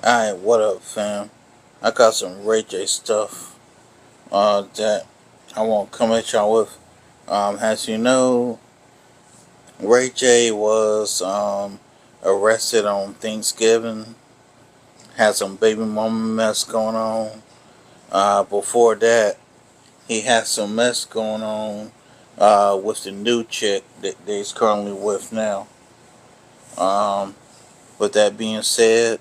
Alright, what up, fam? I got some Ray J stuff that I want to come at y'all with. As you know, Ray J was arrested on Thanksgiving, had some baby mama mess going on. Before that, he had some mess going on with the new chick that he's currently with now. Um, with that being said,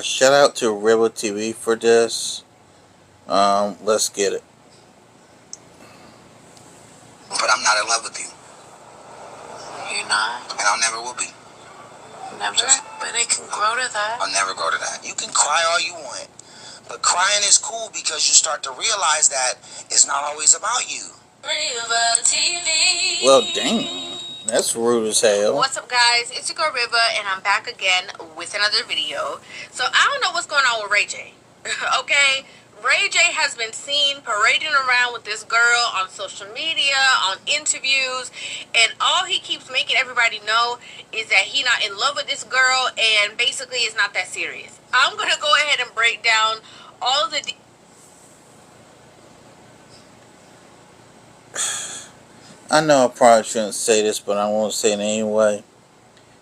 shout out to River TV for this. Let's get it. But I'm not in love with you. You're not? And I never will be. Never? But it can grow to that. I'll never grow to that. You can cry all you want. But crying is cool because you start to realize that it's not always about you. River TV. Well, dang. That's rude as hell. What's up, guys? It's your girl River, and I'm back again with another video. So, I don't know what's going on with Ray J. Okay? Ray J has been seen parading around with this girl on social media, on interviews, and all he keeps making everybody know is that he's not in love with this girl, and basically it's not that serious. I'm going to go ahead and break down all the... I know I probably shouldn't say this, but I want to say it anyway.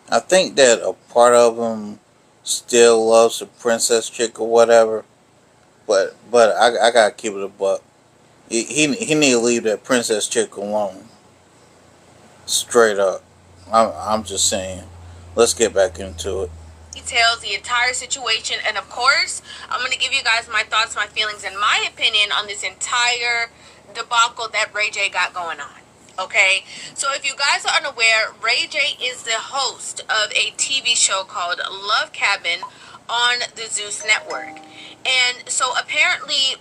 I think that a part of him still loves the princess chick or whatever, but I gotta keep it a buck. He need to leave that princess chick alone. Straight up. I'm just saying. Let's get back into it. Details the entire situation, and of course I'm going to give you guys my thoughts, my feelings, and my opinion on this entire debacle that Ray J got going on. Okay, so if you guys are unaware, Ray J is the host of a TV show called Love Cabin on the Zeus Network. And so apparently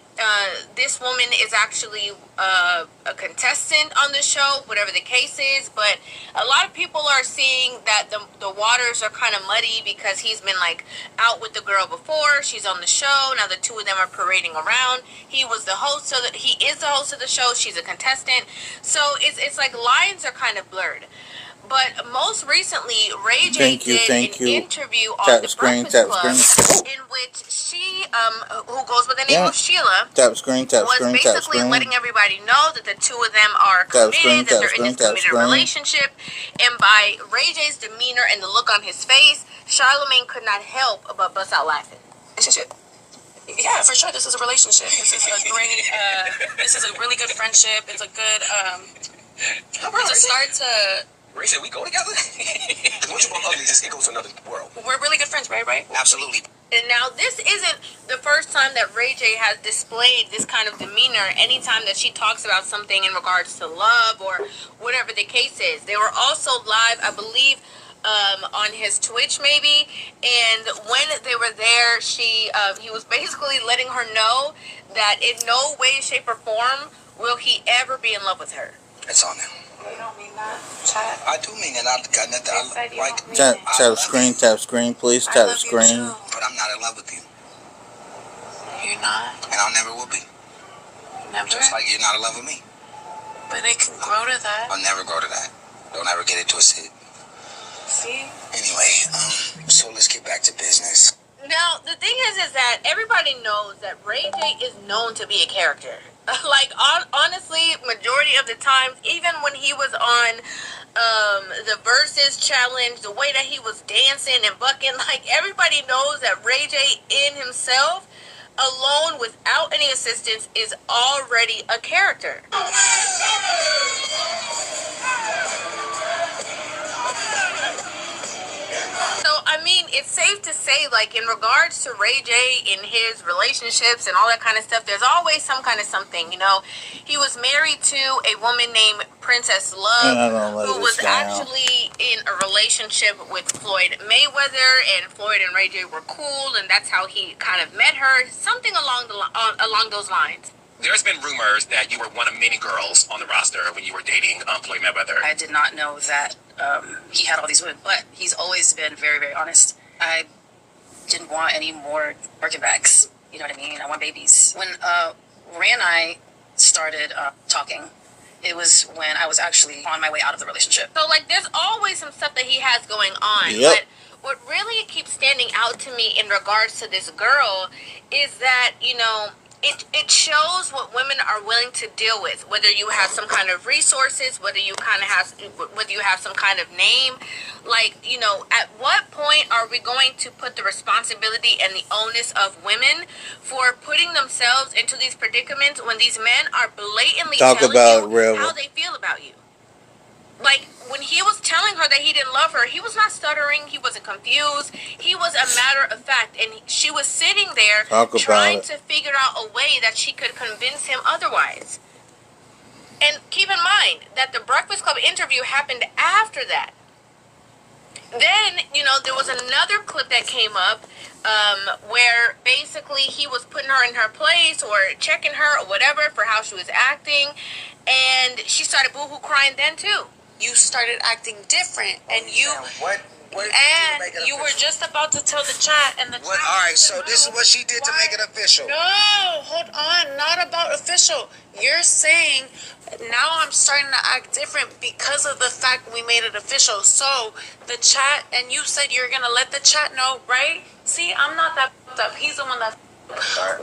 this woman is actually a contestant on the show, whatever the case is. But a lot of people are seeing that the waters are kind of muddy because he's been like out with the girl before. She's on the show. Now the two of them are parading around. He was the host, so that he is the host of the show. She's a contestant. So it's like lines are kind of blurred. But most recently, Ray J did an interview on The Breakfast Club in which she, who goes by the name of Sheila, was basically letting everybody know that the two of them are committed, that they're in this committed relationship. And by Ray J's demeanor and the look on his face, Charlamagne could not help but bust out laughing. Relationship. Yeah, for sure. This is a relationship. This is a great. This is a really good friendship. It's a good. It's a start to. Ray said we go together? Because once you both ugly, it goes to another world. We're really good friends, right? Absolutely. And now this isn't the first time that Ray J has displayed this kind of demeanor anytime that she talks about something in regards to love or whatever the case is. They were also live, I believe, on his Twitch maybe, and when they were there, he was basically letting her know that in no way, shape, or form will he ever be in love with her. It's on now. You don't mean that, chat. I do mean that. Tap screen, please. Tap screen. But I'm not in love with you. You're not? And I never will be. Never? Just like you're not in love with me. But it can grow to that. I'll never grow to that. Don't ever get it twisted. See? Anyway, so let's get back to business. Now, the thing is that everybody knows that Ray J is known to be a character. Like, honestly, majority of the times, even when he was on the Versus Challenge, the way that he was dancing and bucking, like, everybody knows that Ray J in himself, alone, without any assistance, is already a character. So, I mean, it's safe to say, like, in regards to Ray J in his relationships and all that kind of stuff, there's always some kind of something, you know. He was married to a woman named Princess Love, who was actually in a relationship with Floyd Mayweather, and Floyd and Ray J were cool, and that's how he kind of met her, something along those lines. There's been rumors that you were one of many girls on the roster when you were dating Floyd Mayweather. I did not know that he had all these women, but he's always been very, very honest. I didn't want any more Birkin bags. You know what I mean? I want babies. When Ray and I started talking, it was when I was actually on my way out of the relationship. So, like, there's always some stuff that he has going on. Yep. But really keeps standing out to me in regards to this girl is that, you know, it shows what women are willing to deal with, whether you have some kind of resources, whether you have some kind of name. Like, you know, at what point are we going to put the responsibility and the onus of women for putting themselves into these predicaments when these men are blatantly telling you how they feel about you? Like, when he was telling her that he didn't love her, he was not stuttering, he wasn't confused, he was a matter of fact, and she was sitting there trying to figure out a way that she could convince him otherwise. And keep in mind that the Breakfast Club interview happened after that. Then, you know, there was another clip that came up where basically he was putting her in her place or checking her or whatever for how she was acting, and she started boohoo crying then too. You started acting different, and you were just about to tell the chat, and the chat. All right, so this is what she did to make it official. No, hold on, not about official. You're saying now I'm starting to act different because of the fact we made it official. So the chat, and you said you're gonna let the chat know, right? See, I'm not that fucked up. He's the one that.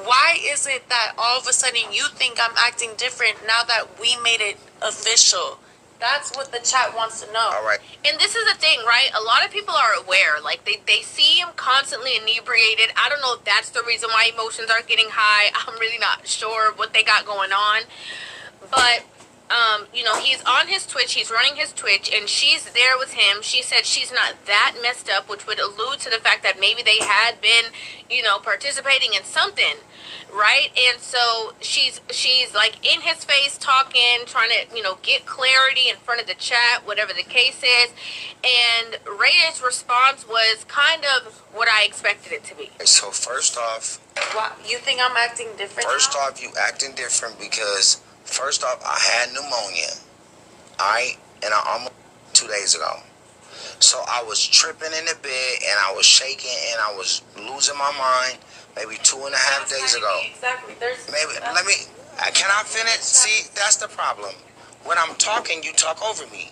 Why is it that all of a sudden you think I'm acting different now that we made it official? That's what the chat wants to know. All right. And this is the thing, right? A lot of people are aware. Like, they see him constantly inebriated. I don't know if that's the reason why emotions are getting high. I'm really not sure what they got going on. But, you know, he's on his Twitch. He's running his Twitch. And she's there with him. She said she's not that messed up, which would allude to the fact that maybe they had been, you know, participating in something. Right? And so she's like in his face talking, trying to, you know, get clarity in front of the chat, whatever the case is. And Ray's response was kind of what I expected it to be. So first off, you think I'm acting different? First off, you acting different because first off, I had pneumonia. And I almost 2 days ago. So I was tripping in the bed and I was shaking and I was losing my mind. Maybe 2.5 days ago. Exactly. Can I finish? See, that's the problem. When I'm talking, you talk over me.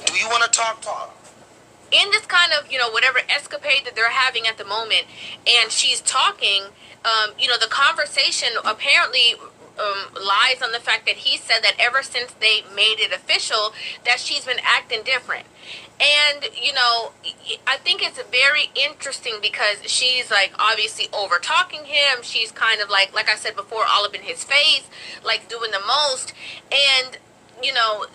Do you want to talk? In this kind of, you know, whatever escapade that they're having at the moment, and she's talking, you know, the conversation apparently lies on the fact that he said that ever since they made it official that she's been acting different. And, you know, I think it's very interesting because she's, like, obviously over-talking him. She's kind of, like I said before, all up in his face, like, doing the most. And, you know,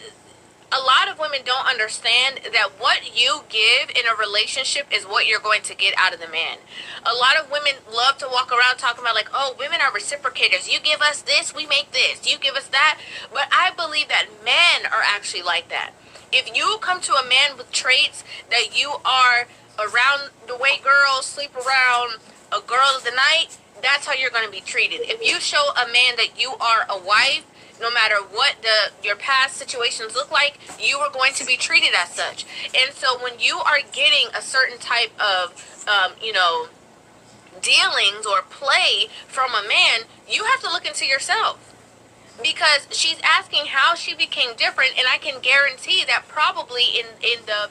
a lot of women don't understand that what you give in a relationship is what you're going to get out of the man. A lot of women love to walk around talking about, like, oh, women are reciprocators. You give us this, we make this. You give us that. But I believe that men are actually like that. If you come to a man with traits that you are around the way girls sleep around a girl of the night, that's how you're going to be treated. If you show a man that you are a wife, no matter what your past situations look like, you are going to be treated as such. And so when you are getting a certain type of, you know, dealings or play from a man, you have to look into yourself. Because she's asking how she became different, and I can guarantee that probably in the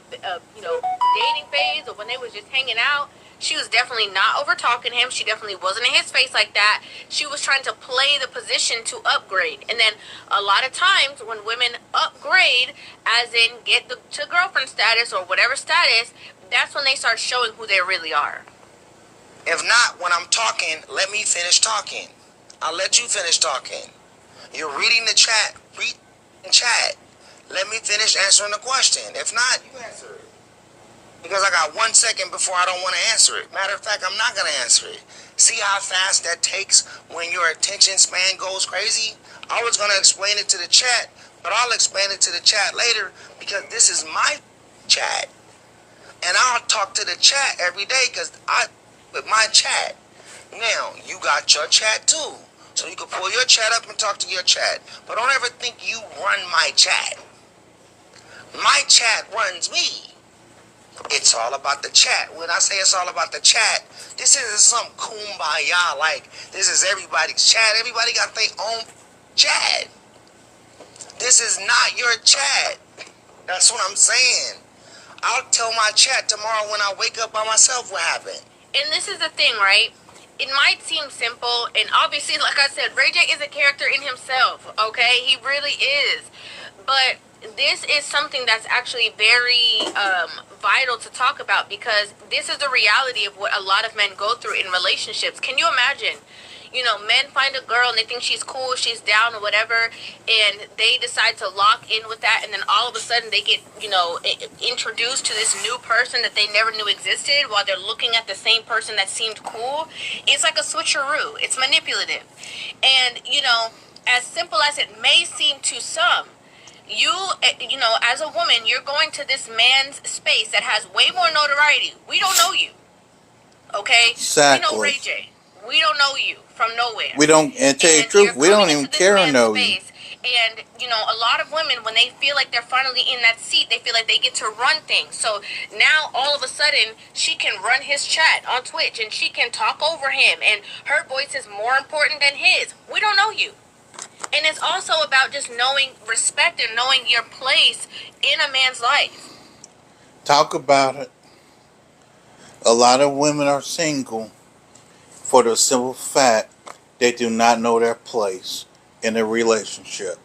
you know, dating phase or when they was just hanging out, she was definitely not over talking him. She definitely wasn't in his face like that. She was trying to play the position to upgrade. And then a lot of times when women upgrade, as in get to girlfriend status or whatever status, that's when they start showing who they really are. If not, when I'm talking, let me finish talking. I'll let you finish talking. You're reading the chat. Read the chat. Let me finish answering the question. If not, you answer it. Because I got 1 second before I don't want to answer it. Matter of fact, I'm not going to answer it. See how fast that takes when your attention span goes crazy? I was going to explain it to the chat, but I'll explain it to the chat later because this is my chat. And I'll talk to the chat every day because I with my chat. Now, you got your chat too. So you can pull your chat up and talk to your chat. But don't ever think you run my chat. My chat runs me. It's all about the chat. When I say it's all about the chat, this isn't some kumbaya like this is everybody's chat. Everybody got their own chat. This is not your chat. That's what I'm saying. I'll tell my chat tomorrow when I wake up by myself what happened. And this is the thing, right? It might seem simple, and obviously, like I said, Ray J is a character in himself, okay? He really is. But this is something that's actually very vital to talk about, because this is the reality of what a lot of men go through in relationships. Can you imagine? You know, men find a girl and they think she's cool, she's down or whatever, and they decide to lock in with that, and then all of a sudden they get, you know, introduced to this new person that they never knew existed while they're looking at the same person that seemed cool. It's like a switcheroo. It's manipulative. And, you know, as simple as it may seem to some, you know, as a woman, you're going to this man's space that has way more notoriety. We don't know you. Okay? Exactly. We know Ray J. We don't know you from nowhere. We don't, and tell you the truth, we don't even care to know you. And, you know, a lot of women, when they feel like they're finally in that seat, they feel like they get to run things. So now, all of a sudden, she can run his chat on Twitch, and she can talk over him, and her voice is more important than his. We don't know you. And it's also about just knowing respect and knowing your place in a man's life. Talk about it. A lot of women are single for the simple fact they do not know their place in a relationship.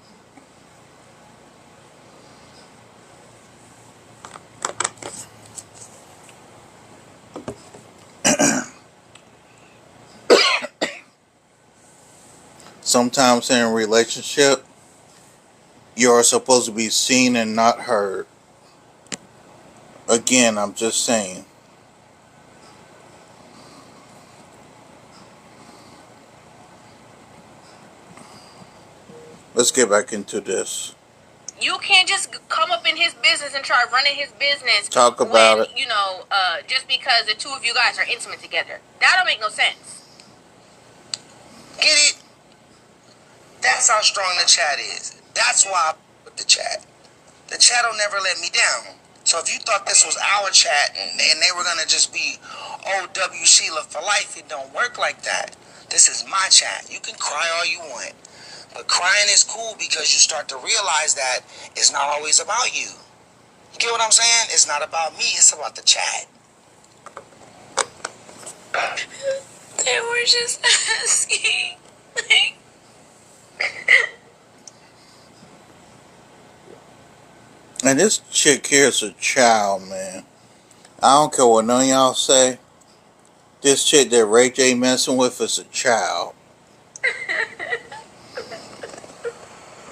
Sometimes in a relationship, you are supposed to be seen and not heard. Again, I'm just saying. Let's get back into this. You can't just come up in his business and try running his business. Talk about it. You know, just because the two of you guys are intimate together. That don't make no sense. Get it? That's how strong the chat is. That's why I put the chat. The chat will never let me down. So if you thought this was our chat and they were going to just be OW Sheila for life, it don't work like that. This is my chat. You can cry all you want. But crying is cool because you start to realize that it's not always about you. You get what I'm saying? It's not about me. It's about the chat. They were just asking. And this chick here is a child, man. I don't care what none of y'all say. This chick that Ray J messing with is a child.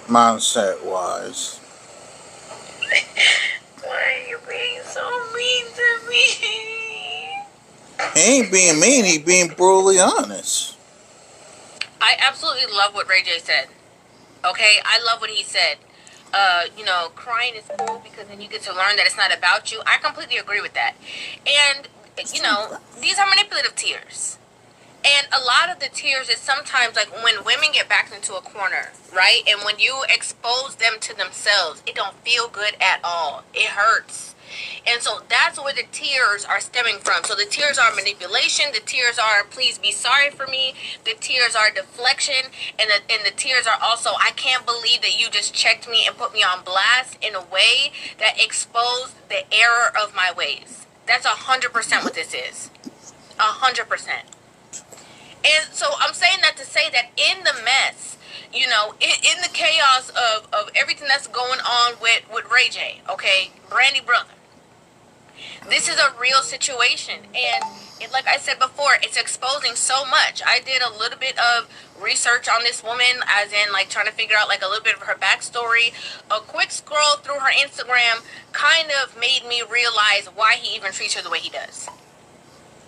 Mindset wise. Why are you being so mean to me? He ain't being mean, he being brutally honest. I absolutely love what Ray J said. Okay? I love what he said. You know, crying is cool because then you get to learn that it's not about you. I completely agree with that. And, you know, these are manipulative tears. And a lot of the tears is sometimes like when women get backed into a corner, right? And when you expose them to themselves, it don't feel good at all. It hurts. And so that's where the tears are stemming from. So the tears are manipulation. The tears are, please be sorry for me. The tears are deflection. And the tears are also, I can't believe that you just checked me and put me on blast in a way that exposed the error of my ways. That's 100% what this is. 100%. And so I'm saying that to say that in the mess, you know, in the chaos of everything that's going on with Ray J, okay, Brandy brother, this is a real situation. And like I said before, it's exposing so much. I did a little bit of research on this woman, as in like trying to figure out like a little bit of her backstory. A quick scroll through her Instagram kind of made me realize why he even treats her the way he does.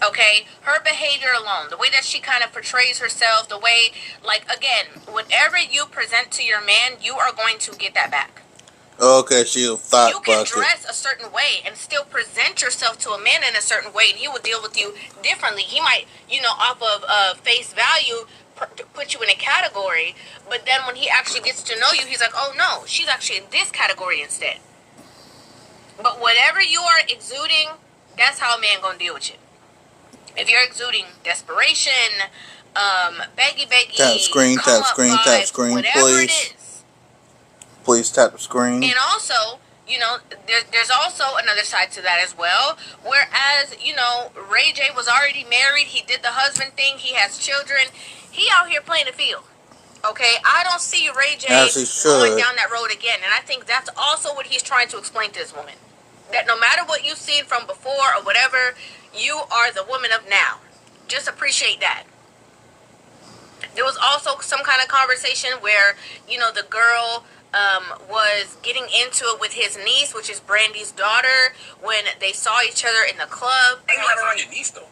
Okay, her behavior alone, the way that she kind of portrays herself, the way, like, again, whatever you present to your man, you are going to get that back. Okay, she's a thought You can bucket. dress a certain way and still present yourself to a man in a certain way, and he will deal with you differently. He might, you know, off of face value, put you in a category, but then when he actually gets to know you, he's like, oh no, she's actually in this category instead. But whatever you are exuding, that's how a man gonna deal with you. If you're exuding desperation, beggy, Tap screen, tap screen, tap screen, whatever please. it is. Please tap the screen. And also, you know, there's also another side to that as well. Whereas, you know, Ray J was already married. He did the husband thing. He has children. He out here playing the field. Okay, I don't see Ray J As he going should. down that road again. And I think that's also what he's trying to explain to this woman. That no matter what you've seen from before or whatever, you are the woman of now. Just appreciate that. There was also some kind of conversation where, you know, the girl was getting into it with his niece, which is Brandy's daughter, when they saw each other in the club. They never on your niece, though.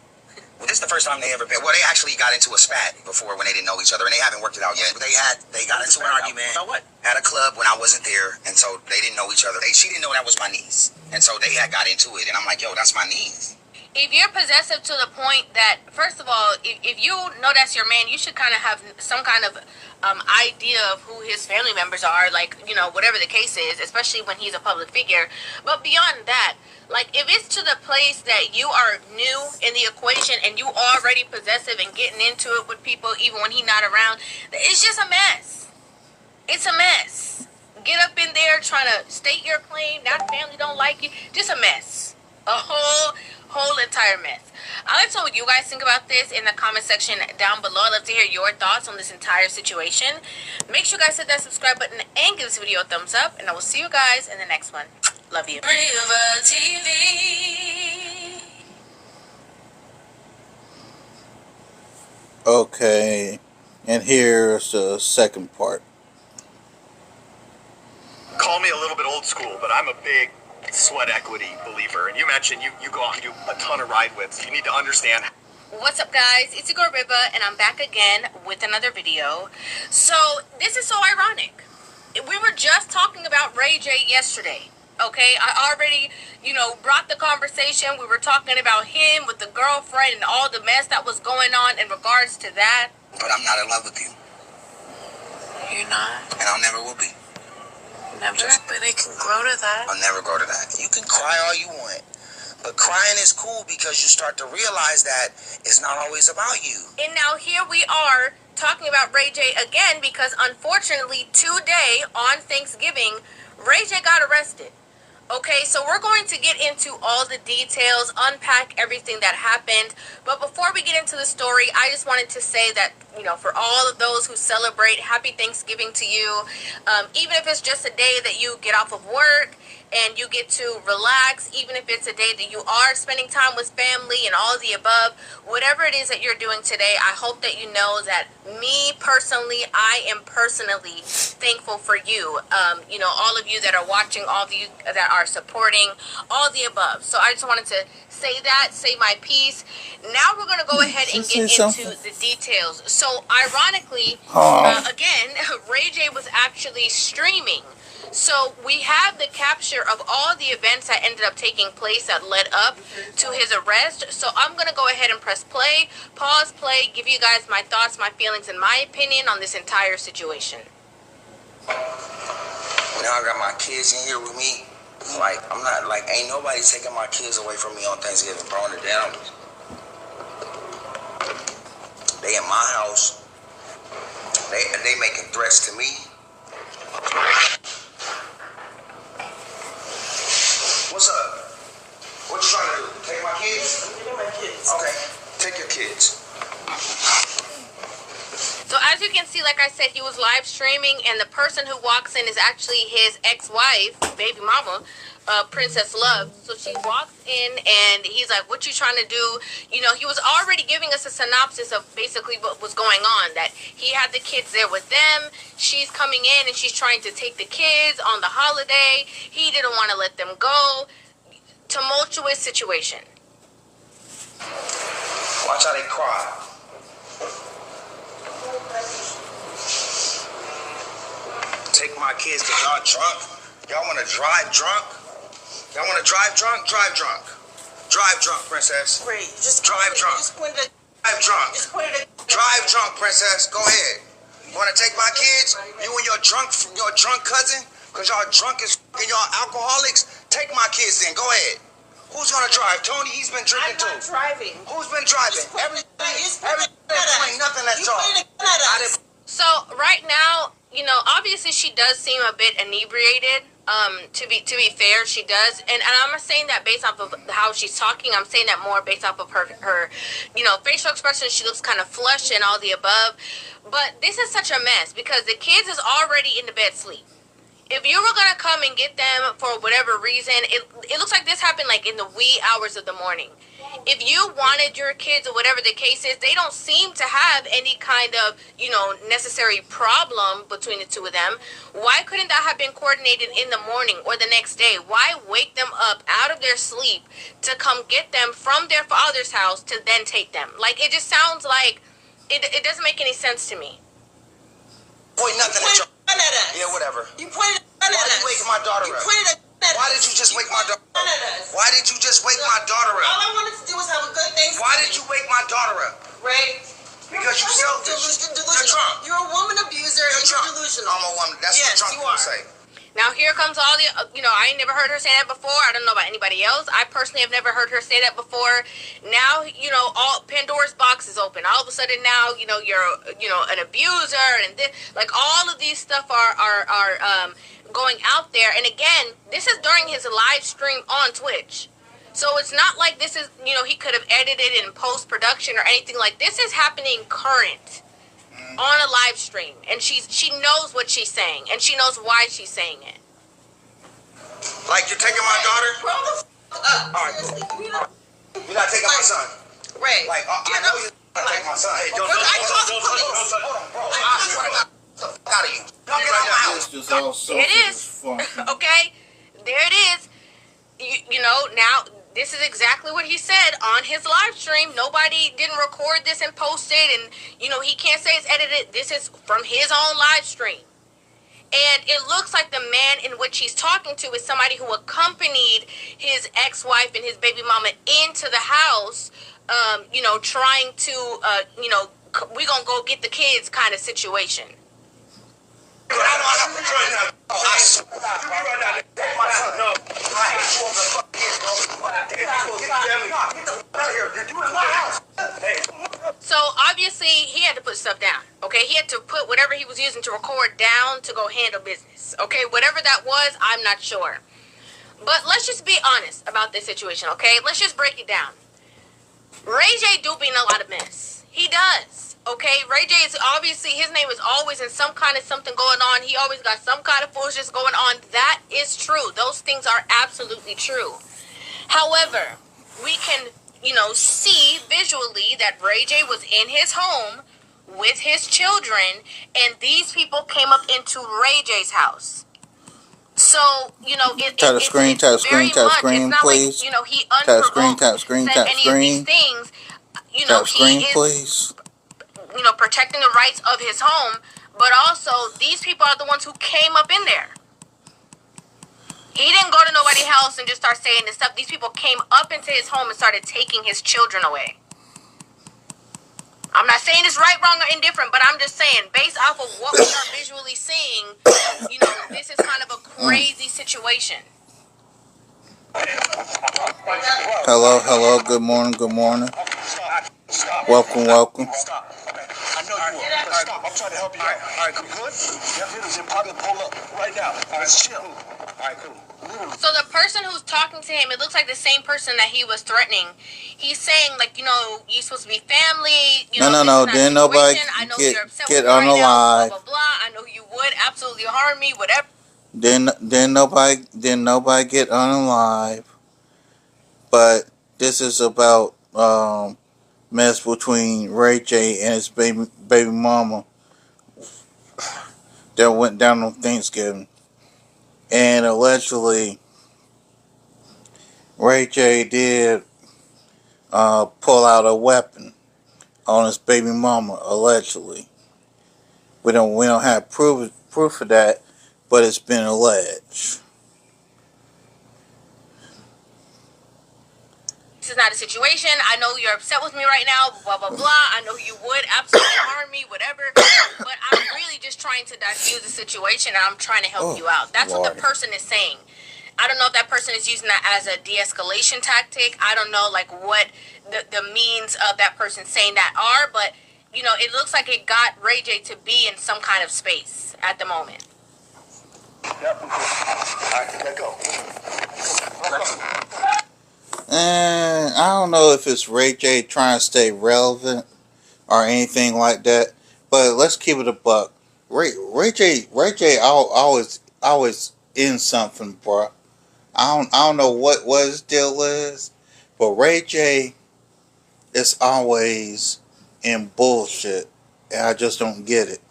Well, this is the first time they ever been. Well, they actually got into a spat before when they didn't know each other, and they haven't worked it out yet. But they got into an argument About what? at a club when I wasn't there, and so they didn't know each other. She didn't know that was my niece, and so they had got into it, and I'm like, yo, that's my niece. If you're possessive to the point that, first of all, if you know that's your man, you should kind of have some kind of idea of who his family members are, like, you know, whatever the case is, especially when he's a public figure. But beyond that, like, if it's to the place that you are new in the equation and you already possessive and getting into it with people even when he's not around, it's just a mess. It's a mess. Get up in there trying to state your claim, that family don't like you, just a mess. A whole entire mess. I'd like to know what you guys think about this in the comment section down below. I'd love to hear your thoughts on this entire situation. Make sure you guys hit that subscribe button and give this video a thumbs up, and I will see you guys in the next one. Love you. Riva TV. Okay, and here's the second part. Call me a little bit old school, but I'm a big sweat equity believer. And you mentioned you go out and do a ton of ride whips. You need to understand. What's up, guys? It's your girl Riva, and I'm back again with another video. So this is so ironic. We were just talking about Ray J yesterday. Okay, I already, you know, brought the conversation. We were talking about him with the girlfriend and all the mess that was going on in regards to that. But I'm not in love with you, You're not. and I'll never will be. Never. But it can grow to that. I'll never go to that. You can cry all you want, but crying is cool because you start to realize that it's not always about you. And now here we are talking about Ray J again because unfortunately today on Thanksgiving, Ray J got arrested. Okay, so we're going to get into all the details, unpack everything that happened. But before we get into the story, I just wanted to say that, you know, for all of those who celebrate, happy Thanksgiving to you. Even if it's just a day that you get off of work and you get to relax, even if it's a day that you are spending time with family and all the above, whatever it is that you're doing today, I hope that you know that me personally, I am personally thankful for you. You know, all of you that are watching, all of you that are supporting, all the above. So I just wanted to say that, say my piece. Now we're going to go ahead and get into the details. So ironically, again, Ray J was actually streaming. So we have the capture of all the events that ended up taking place that led up to his arrest. So I'm going to go ahead and press play, pause, play, give you guys my thoughts, my feelings, and my opinion on this entire situation. Now I got my kids in here with me. Like, I'm not, like, ain't nobody taking my kids away from me on Thanksgiving, bro. And they in my house. They making threats to me. What's up? What you trying to do? Take my kids? Take my kids. Okay, take your kids. So as you can see, like I said, he was live streaming, and the person who walks in is actually his ex-wife, baby mama, Princess Love. So she walks in, and he's like, what you trying to do? You know, he was already giving us a synopsis of basically what was going on, that he had the kids there with them. She's coming in, and she's trying to take the kids on the holiday. He didn't want to let them go. Tumultuous situation. Watch how they cry. Take my kids because y'all drunk. Y'all want to drive drunk? Y'all want to drive drunk? Drive drunk. Drive drunk, princess. Wait, just drive drunk. Drive drunk. Drive drunk, princess. Go ahead. You want to take my kids? You and your drunk cousin? Because y'all drunk as and y'all alcoholics? Take my kids then. Go ahead. Who's going to drive? Tony, he's been drinking too. I'm not driving. Who's been driving? Everything ain't nothing that's y'all. So right now, you know, obviously she does seem a bit inebriated. To be fair, she does, and I'm not saying that based off of how she's talking. I'm saying that more based off of her facial expression. She looks kind of flushed and all the above. But this is such a mess because the kids is already in the bed sleep. If you were gonna come and get them for whatever reason, it looks like this happened like in the wee hours of the morning. If you wanted your kids or whatever the case is, they don't seem to have any kind of, necessary problem between the two of them. Why couldn't that have been coordinated in the morning or the next day? Why wake them up out of their sleep to come get them from their father's house to then take them? Like, it just sounds like it doesn't make any sense to me. Point nothing at your... At us. Yeah, whatever. You pointed a gun at us. Why did you wake my daughter up? You pointed a gun at us. Why did you just wake my daughter up? Why did you just wake my daughter All up? I wanted to do was have a good Thanksgiving. Why did you wake my daughter up? Ray? Because you're selfish. Delusional. You're drunk. You're a woman abuser. You're and drunk. You're delusional. I'm a woman. That's Yes, what drunk you people are. say. Now here comes all the, I ain't never heard her say that before. I don't know about anybody else. I personally have never heard her say that before. Now, all Pandora's box is open. All of a sudden now, you're, an abuser and this, like all of these stuff are going out there. And again, this is during his live stream on Twitch. So it's not like this is, he could have edited in post-production or anything like this. Is happening current. On a live stream, and she knows what she's saying, and she knows why she's saying it. Like, you're taking my daughter? Grow the f*** up. All right, Seriously. cool. You're not taking my son. Ray. Like, I know you're not taking my son. Hey, don't I called the police. hold on, bro. I swear to God, get the f*** out of you. Don't get out of my house. This is all so It is. Okay, there it is. Now this is exactly what he said on his live stream. Nobody didn't record this and post it, and he can't say it's edited. This is from his own live stream. And it looks like the man in which he's talking to is somebody who accompanied his ex-wife and his baby mama into the house, trying to, we gonna go get the kids kind of situation. So obviously he had to put stuff down. Okay, he had to put whatever he was using to record down to go handle business. Okay, whatever that was, I'm not sure. But let's just be honest about this situation. Okay, let's just break it down. Ray J do be in a lot of mess. He does. Okay, Ray J is obviously, his name is always in some kind of something going on. He always got some kind of foolishness going on. That is true. Those things are absolutely true. However, we can, see visually that Ray J was in his home with his children, and these people came up into Ray J's house. So, Tap screen, please. Like, he Tap screen, said any of these things. Tap screen, he is, please. protecting the rights of his home, but also these people are the ones who came up in there. He didn't go to nobody's house and just start saying this stuff. These people came up into his home and started taking his children away. I'm not saying it's right, wrong, or indifferent, but I'm just saying, based off of what we are visually seeing, this is kind of a crazy situation. Hello, good morning. Welcome. Stop. I know you will. Stop. I'm trying to help you out. All right, cool. Good? Yeah, probably pull up right now. Let's chill. All right, cool. So the person who's talking to him, it looks like the same person that he was threatening. He's saying, like, you're supposed to be family. No. Didn't nobody get on the live. Blah, blah, blah. I know you would absolutely harm me, whatever. Didn't nobody get on the live. But this is about mess between Ray J and his baby mama that went down on Thanksgiving. And allegedly, Ray J did pull out a weapon on his baby mama, allegedly. We don't have proof of that, but it's been alleged. This is not a situation. I know you're upset with me right now, blah, blah, blah. I know you would absolutely harm me, whatever. But I'm really just trying to diffuse the situation, and I'm trying to help you out. That's what the person is saying. I don't know if that person is using that as a de-escalation tactic. I don't know, like, what the means of that person saying that are. But, it looks like it got Ray J to be in some kind of space at the moment. Yep. All right, let go. And I don't know if it's Ray J trying to stay relevant or anything like that, but let's keep it a buck. Ray J always in something, bro. I don't know what his deal is, but Ray J is always in bullshit, and I just don't get it.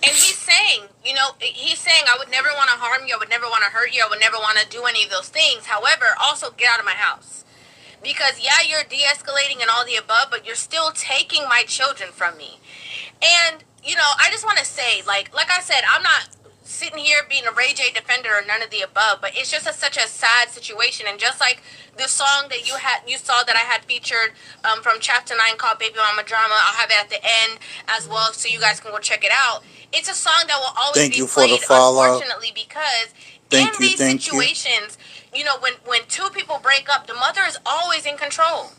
And he's saying, I would never want to harm you, I would never want to hurt you, I would never want to do any of those things. However, also get out of my house. Because, yeah, you're de-escalating and all the above, but you're still taking my children from me. And, I just want to say, like I said, I'm not sitting here being a Ray J defender or none of the above, but it's just such a sad situation. And just like the song that you saw that I had featured from Chapter 9 called Baby Mama Drama, I'll have it at the end as well so you guys can go check it out. It's a song that will always be played, unfortunately, because in these situations, when two people break up, the mother is always in control.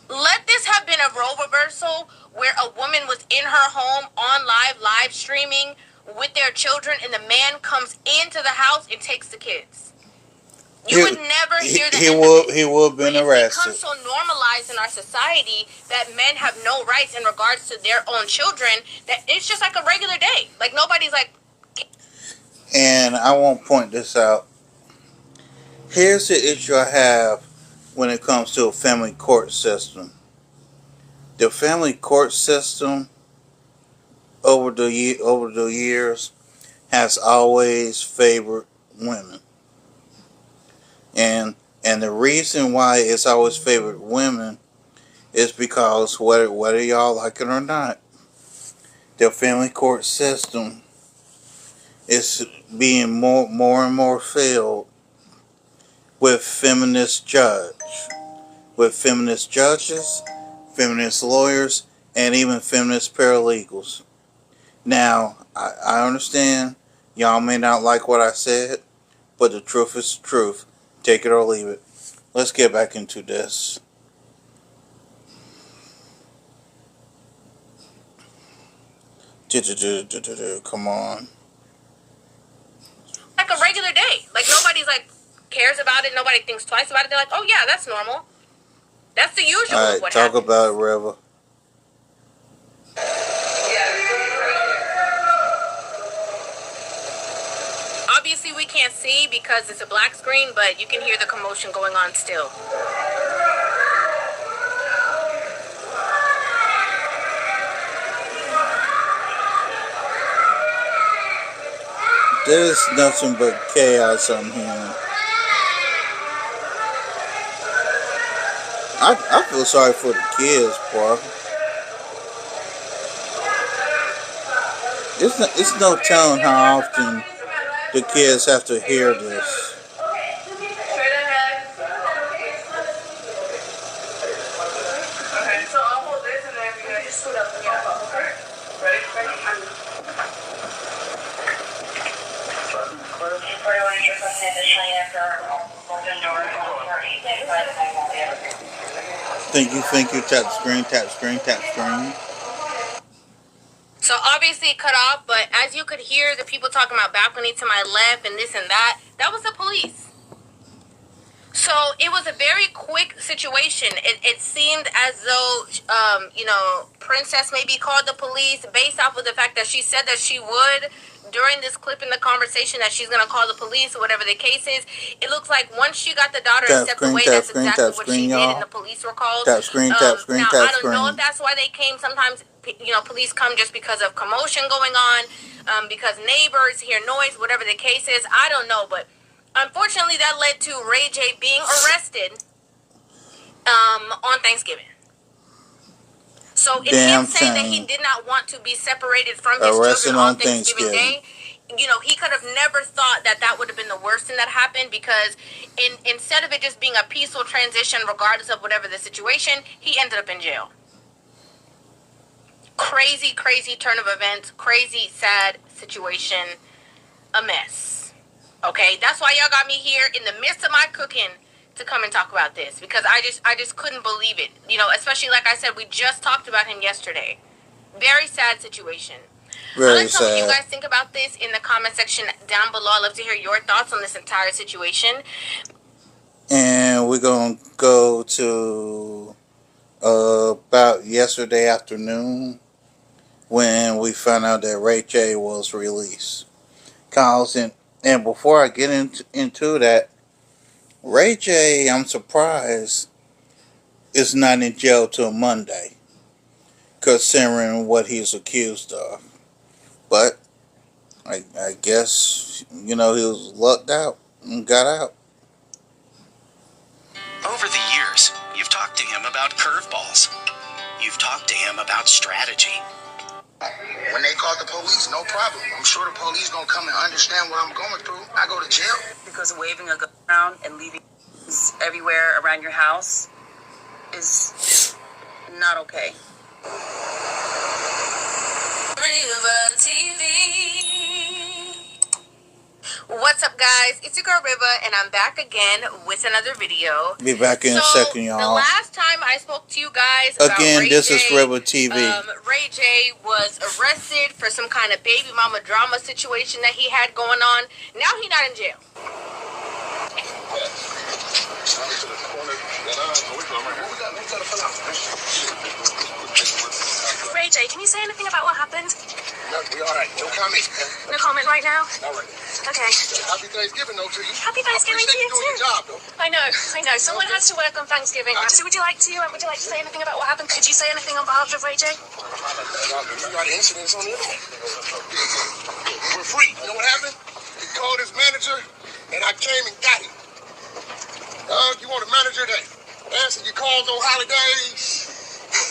Let this have been a role reversal where a woman was in her home on live streaming with their children, and the man comes into the house and takes the kids. You would never hear that. He would have been arrested. It's become so normalized in our society that men have no rights in regards to their own children that it's just like a regular day. Like nobody's like. And I won't point this out. Here's the issue I have when it comes to a family court system. The family court system over the years has always favored women. And the reason why it's always favored women is because whether y'all like it or not, the family court system is being more and more filled with feminist judges, feminist lawyers, and even feminist paralegals. Now, I understand y'all may not like what I said, but the truth is the truth. Take it or leave it. Let's get back into this. Come on. Like a regular day. Like nobody's like cares about it. Nobody thinks twice about it. They're like, oh yeah, that's normal. That's the usual. All right, what talk happens. about it, River. Obviously, we can't see because it's a black screen, but you can hear the commotion going on still. There's nothing but chaos on here. I feel sorry for the kids, bro. It's no telling how often the kids have to hear this. Thank you, tap screen. So obviously it cut off, but as you could hear the people talking about balcony to my left and this and that was the police. So it was a very quick situation. It seemed as though, Princess maybe called the police based off of the fact that she said that she would during this clip in the conversation that she's going to call the police or whatever the case is. It looks like once she got the daughter and stepped away, that's exactly what she did, and the police were called. Tap screen. Now, I don't know if that's why they came. Sometimes, police come just because of commotion going on, because neighbors hear noise, whatever the case is. I don't know, but unfortunately that led to Ray J being arrested on Thanksgiving. So in him saying that he did not want to be separated from his children on Thanksgiving Day, he could have never thought that would have been the worst thing that happened, because instead of it just being a peaceful transition regardless of whatever the situation, he ended up in jail. Crazy, crazy turn of events. Crazy, sad situation. A mess. Okay, that's why y'all got me here in the midst of my cooking to come and talk about this, because I just couldn't believe it. You know, especially like I said, we just talked about him yesterday. Very sad situation. Very I'd like to know what you sad. guys think about this in the comment section down below. I'd love to hear your thoughts on this entire situation. And we're going to go to about yesterday afternoon when we found out that Ray J was released. And before I get into that, Ray J, I'm surprised, is not in jail till Monday, considering what he's accused of. But I guess, he was lucked out and got out. Over the years, you've talked to him about curveballs. You've talked to him about strategy. When they called the police, no problem. I'm sure the police gonna come and understand what I'm going through. I go to jail. Because waving a gun around and leaving everywhere around your house is not okay. River TV. What's up, guys? It's your girl Riva, and I'm back again with another video. Be back in a second, y'all. The last time I spoke to you guys about Again, Ray this J, is Riva TV. Ray J was arrested for some kind of baby mama drama situation that he had going on. Now he's not in jail. Ray J, can you say anything about what happened? No, we all right. No comment. No comment right now? All right. Okay. Happy Thanksgiving, though, to you. Happy Thanksgiving to you doing your too. job, though. I know. Someone has to work on Thanksgiving. So would you like to say anything about what happened? Could you say anything on behalf of Ray J? You got incidents on the internet. We're free. You know what happened? He called his manager, and I came and got him. You want a manager that answer your calls on holidays?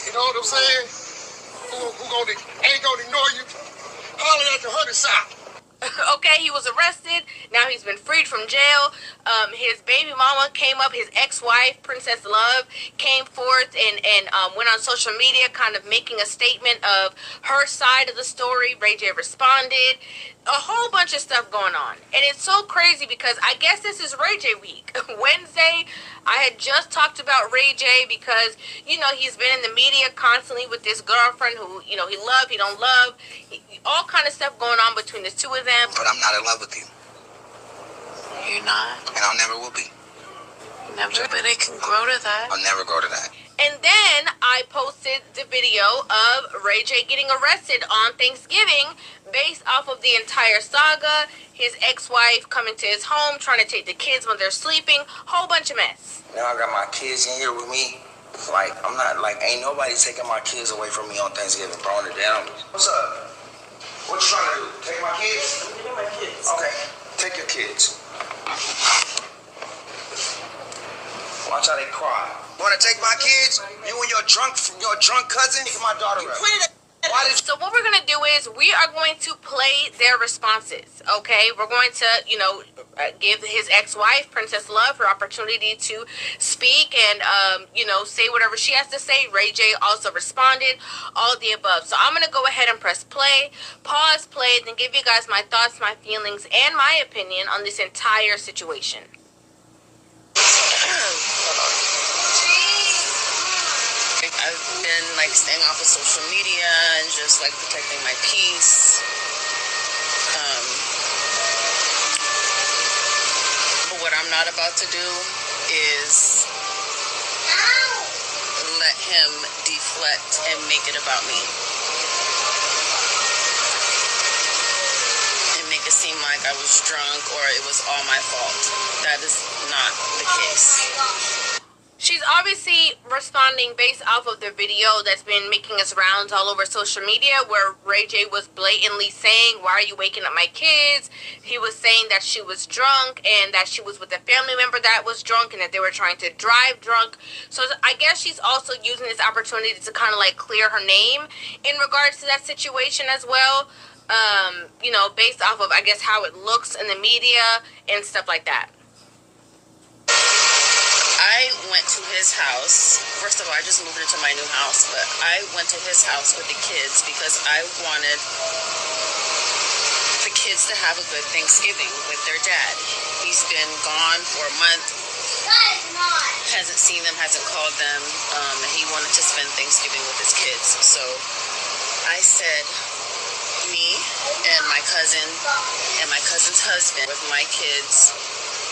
You know what I'm saying? Who ain't gonna ignore you? Holler at the hundred side. Okay, he was arrested. Now he's been freed from jail. His baby mama came up. His ex-wife, Princess Love, came forth and went on social media kind of making a statement of her side of the story. Ray J responded. A whole bunch of stuff going on. And it's so crazy because I guess this is Ray J week. Wednesday, I had just talked about Ray J because, he's been in the media constantly with this girlfriend who, he love, he don't love. All kind of stuff going on between the two of them. But I'm not in love with you. You're not. And I never will be. Never, but it can grow to that. I'll never go to that. And then I posted the video of Ray J getting arrested on Thanksgiving based off of the entire saga. His ex-wife coming to his home, trying to take the kids when they're sleeping. Whole bunch of mess. Now I got my kids in here with me. Ain't nobody taking my kids away from me on Thanksgiving, bro. What's up? What you trying to do? Take my kids? Take my kids. Okay, take your kids. Watch how they cry. Want to take my kids? You and your drunk cousin? Take my daughter out. So what we're going to do is we are going to play their responses, okay? We're going to, give his ex-wife, Princess Love, her opportunity to speak and, say whatever she has to say. Ray J also responded, all the above. So I'm going to go ahead and press play, pause, play, then give you guys my thoughts, my feelings, and my opinion on this entire situation. I've been staying off of social media and just protecting my peace. But what I'm not about to do is let him deflect and make it about me. And make it seem like I was drunk or it was all my fault. That is not the case. She's obviously responding based off of the video that's been making its rounds all over social media where Ray J was blatantly saying, why are you waking up my kids? He was saying that she was drunk and that she was with a family member that was drunk and that they were trying to drive drunk. So I guess she's also using this opportunity to kind of clear her name in regards to that situation as well. Based off of, I guess, how it looks in the media and stuff like that. I went to his house. First of all, I just moved into my new house, but I went to his house with the kids because I wanted the kids to have a good Thanksgiving with their dad. He's been gone for a month, hasn't seen them, hasn't called them, and he wanted to spend Thanksgiving with his kids. So I said, me and my cousin and my cousin's husband with my kids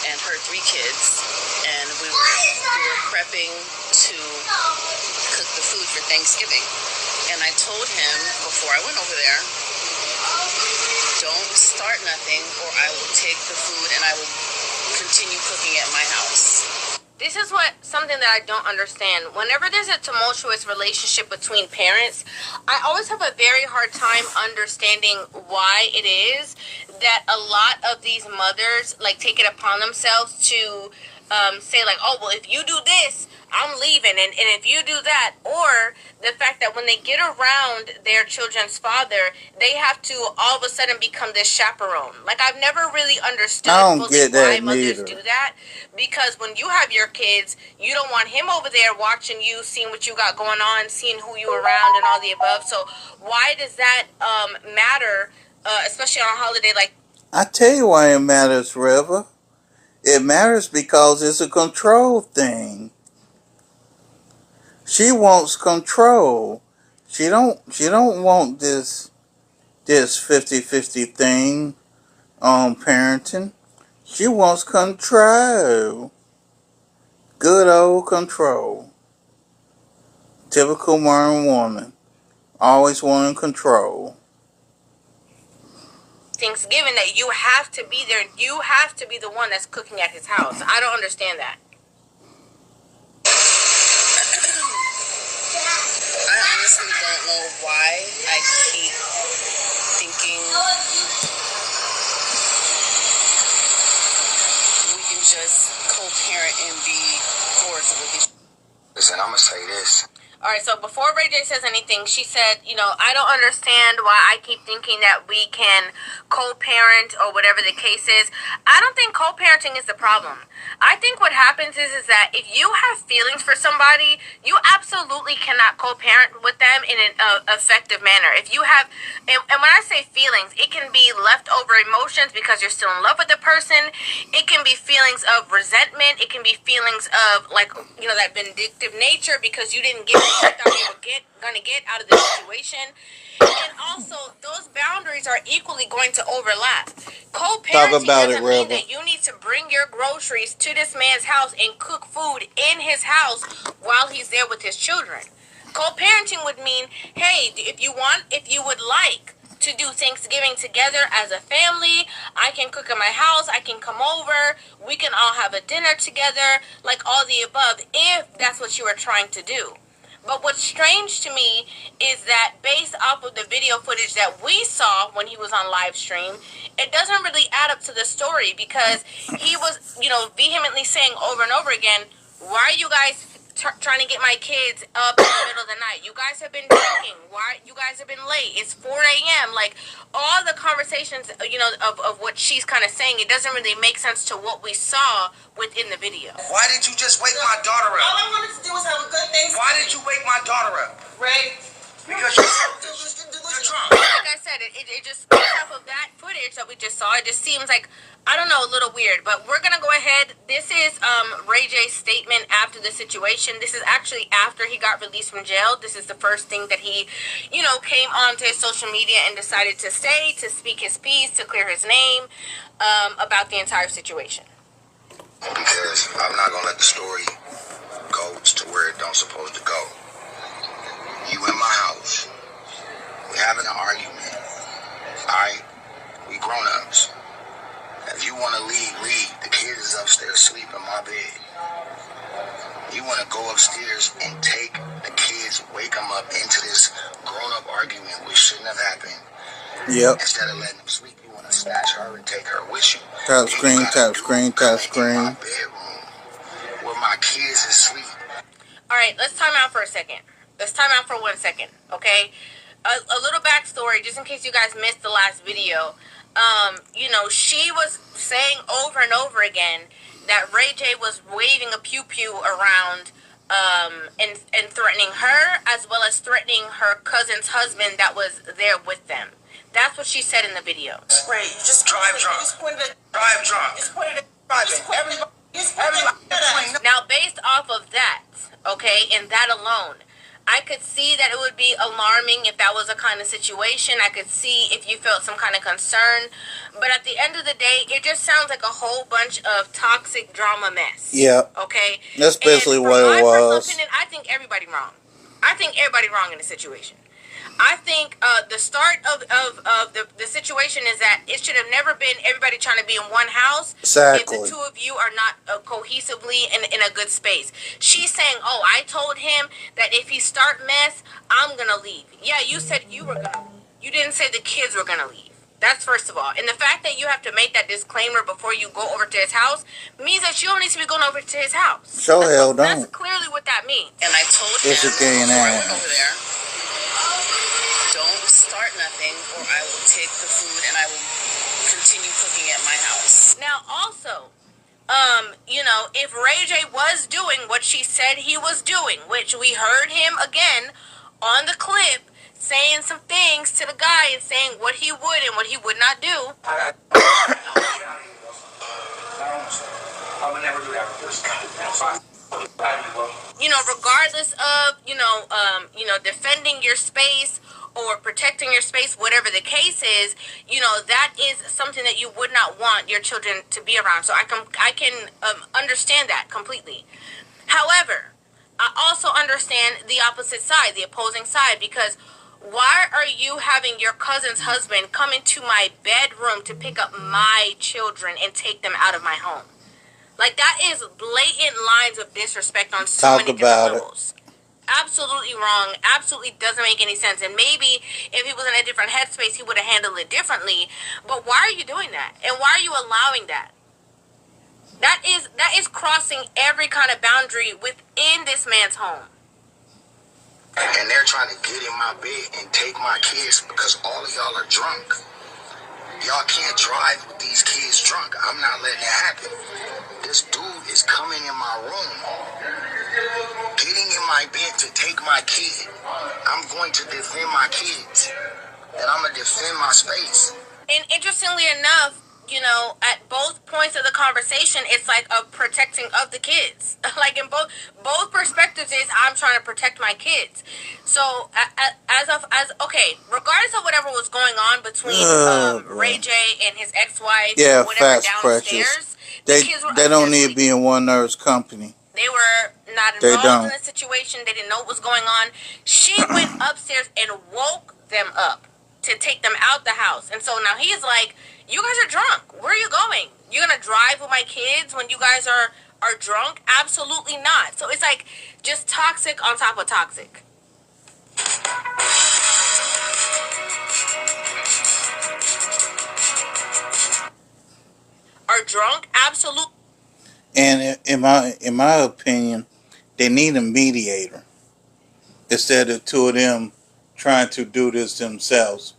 and her 3 kids, and we were prepping to cook the food for Thanksgiving. And I told him before I went over there, don't start nothing or I will take the food and I will continue cooking at my house. This is something that I don't understand. Whenever there's a tumultuous relationship between parents, I always have a very hard time understanding why it is that a lot of these mothers like take it upon themselves to say like, oh, well, if you do this, I'm leaving, and if you do that, or the fact that when they get around their children's father, they have to all of a sudden become this chaperone. Like, I've never really understood why mothers do that, because when you have your kids, you don't want him over there watching you, seeing what you got going on, seeing who you around, and all the above. So why does that matter, especially on a holiday like? I tell you why it matters, River. It matters because it's a control thing. She wants control. She don't want this 50-50 thing on parenting. She wants control. Good old control. Typical modern woman. Always wanting control. Thanksgiving that you have to be there. You have to be the one that's cooking at his house. I don't understand that. I honestly don't know why I keep thinking we can just co-parent and be cordial with each other. Listen, I'm gonna say this. All right, so before Ray J says anything, she said, I don't understand why I keep thinking that we can co-parent or whatever the case is. I don't think co-parenting is the problem. I think what happens is that if you have feelings for somebody, you absolutely cannot co-parent with them in an effective manner. If you have, and when I say feelings, it can be leftover emotions because you're still in love with the person. It can be feelings of resentment. It can be feelings of that vindictive nature because you didn't get what you thought you were going to get out of the situation. And also, those boundaries are equally going to overlap. Co-parenting doesn't mean that you need to bring your groceries to this man's house and cook food in his house while he's there with his children. Co-parenting would mean, hey, if you would like to do Thanksgiving together as a family, I can cook in my house, I can come over, we can all have a dinner together, like all the above, if that's what you are trying to do. But what's strange to me is that based off of the video footage that we saw when he was on live stream, it doesn't really add up to the story because he was, vehemently saying over and over again, why are you guys trying to get my kids up in the middle of the night? You guys have been drinking. Why? You guys have been late. It's 4 a.m. Like, all the conversations, of what she's kind of saying, it doesn't really make sense to what we saw within the video. Why did you just wake my daughter up? All I wanted to do was have a good Thanksgiving. Why did you wake my daughter up? Ray. Because you're drunk. Like I said, it just, based off of that footage that we just saw, it just seems like, I don't know, a little weird. But we're going to go ahead. This is Ray J's statement after the situation. This is actually after he got released from jail. This is the first thing that he, came onto his social media and decided to say, to speak his piece, to clear his name about the entire situation. Because I'm not going to let the story go to where it don't supposed to go. You in my house. We having an argument. Alright? We grown-ups. If you want to leave. The kid is upstairs sleeping in my bed. You want to go upstairs and take the kids, wake them up into this grown-up argument which shouldn't have happened. Yep. Instead of letting them sleep, you want to snatch her and take her with you. Tap screen, tap screen, tap screen. In my bedroom where my kids is asleep. Alright, let's time out for a second. Let's time out for 1 second, okay? A little backstory, just in case you guys missed the last video. She was saying over and over again that Ray J was waving a pew-pew around and threatening her, as well as threatening her cousin's husband that was there with them. That's what she said in the video. Right, you just drive drunk. Drive drunk. Now, based off of that, okay, and that alone, I could see that it would be alarming if that was a kind of situation. I could see if you felt some kind of concern. But at the end of the day, it just sounds like a whole bunch of toxic drama mess. Yeah. Okay? That's basically what it was. My personal opinion, I think everybody wrong. I think everybody wrong in the situation. I think the start of the situation is that it should have never been everybody trying to be in one house. Exactly. If the two of you are not cohesively in a good space. She's saying, oh, I told him that if he start mess, I'm going to leave. Yeah, you said you were going to leave. You didn't say the kids were going to leave. That's first of all. And the fact that you have to make that disclaimer before you go over to his house means that you don't need to be going over to his house. Sure hell don't. That's clearly what that means. And I told him It's a gay and before I went over there, don't start nothing or I will take the food and I will continue cooking at my house. Now also, you know, if Ray J was doing what she said he was doing, which we heard him again on the clip saying some things to the guy and saying what he would and what he would not do. I would never do that first. You know, regardless of, defending your space or protecting your space, whatever the case is, you know, that is something that you would not want your children to be around. So I can understand that completely. However, I also understand the opposite side, the opposing side, because why are you having your cousin's husband come into my bedroom to pick up my children and take them out of my home? Like, that is blatant lines of disrespect on so many different levels. Absolutely wrong. Absolutely doesn't make any sense. And maybe if he was in a different headspace, he would have handled it differently. But why are you doing that? And why are you allowing that? That is crossing every kind of boundary within this man's home. And they're trying to get in my bed and take my kids because all of y'all are drunk. Y'all can't drive with these kids drunk. I'm not letting it happen. This dude is coming in my room, getting in my bed to take my kid. I'm going to defend my kids, and I'm going to defend my space. And interestingly enough, you know, at both points of the conversation, it's like a protecting of the kids. Like in both perspectives is I'm trying to protect my kids. So regardless of whatever was going on between Ray J and his ex-wife, yeah, whatever fast downstairs, precious. They don't need to be in one nurse company. They were not involved in the situation. They didn't know what was going on. She went upstairs and woke them up to take them out the house. And so now he's like, you guys are drunk. Where are you going? You're going to drive with my kids when you guys are drunk? Absolutely not. So it's like just toxic on top of toxic. Are drunk? Absolutely. And in my opinion, they need a mediator instead of two of them trying to do this themselves.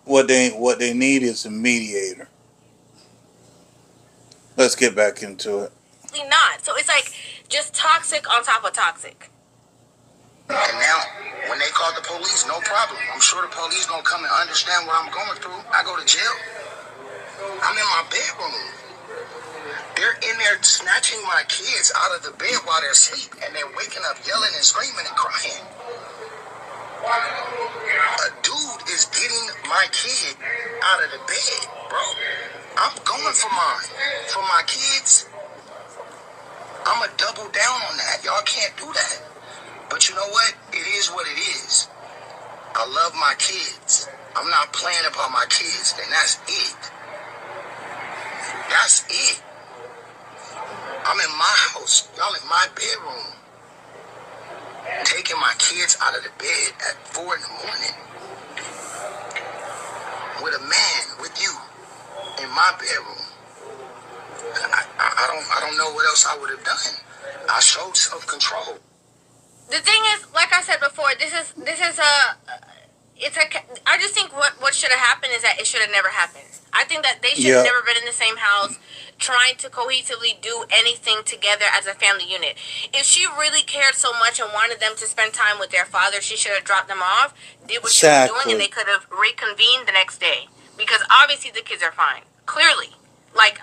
What they need is a mediator. Let's get back into it. Not. So it's like just toxic on top of toxic. And now, when they call the police, no problem. I'm sure the police gonna come and understand what I'm going through. I go to jail. I'm in my bedroom. They're in there snatching my kids out of the bed while they're asleep, and they're waking up yelling and screaming and crying. A dude is getting my kid out of the bed, bro. I'm going for mine. For my kids, I'm going to double down on that. Y'all can't do that. But you know what? It is what it is. I love my kids. I'm not playing about my kids, and that's it. That's it. I'm in my house. Y'all in my bedroom. Taking my kids out of the bed at 4 in the morning with a man, with you, in my bedroom. I don't know what else I would have done. I showed self-control. The thing is, like I said before, I just think what should have happened is that it should have never happened. I think that they should have never been in the same house. trying to cohesively do anything together as a family unit. If she really cared so much and wanted them to spend time with their father, she should have dropped them off, did what she was doing, and they could have reconvened the next day. Because obviously the kids are fine. Clearly. Like,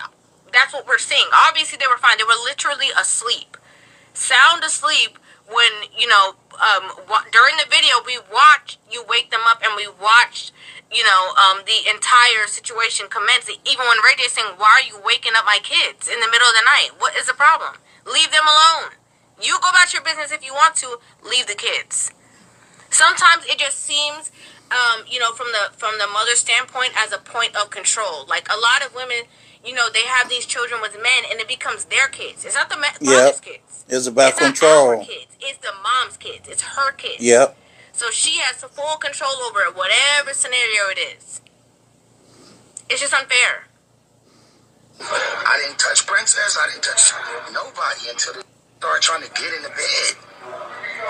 that's what we're seeing. Obviously they were fine. They were literally asleep. Sound asleep when, you know, during the video we watched you wake them up, and we watched, you know, the entire situation commence. Even when Ray J is saying, why are you waking up my kids in the middle of the night? What is the problem? Leave them alone. You go about your business if you want to. Leave the kids. Sometimes it just seems, you know, from the mother's standpoint, as a point of control. Like, a lot of women, you know, they have these children with men, and it becomes their kids. It's not the father's kids. It's about control. Not our kids. It's the mom's kids. It's her kids. Yep. So she has full control over it, whatever scenario it is. It's just unfair. I didn't touch Princess. I didn't touch nobody until they started trying to get in the bed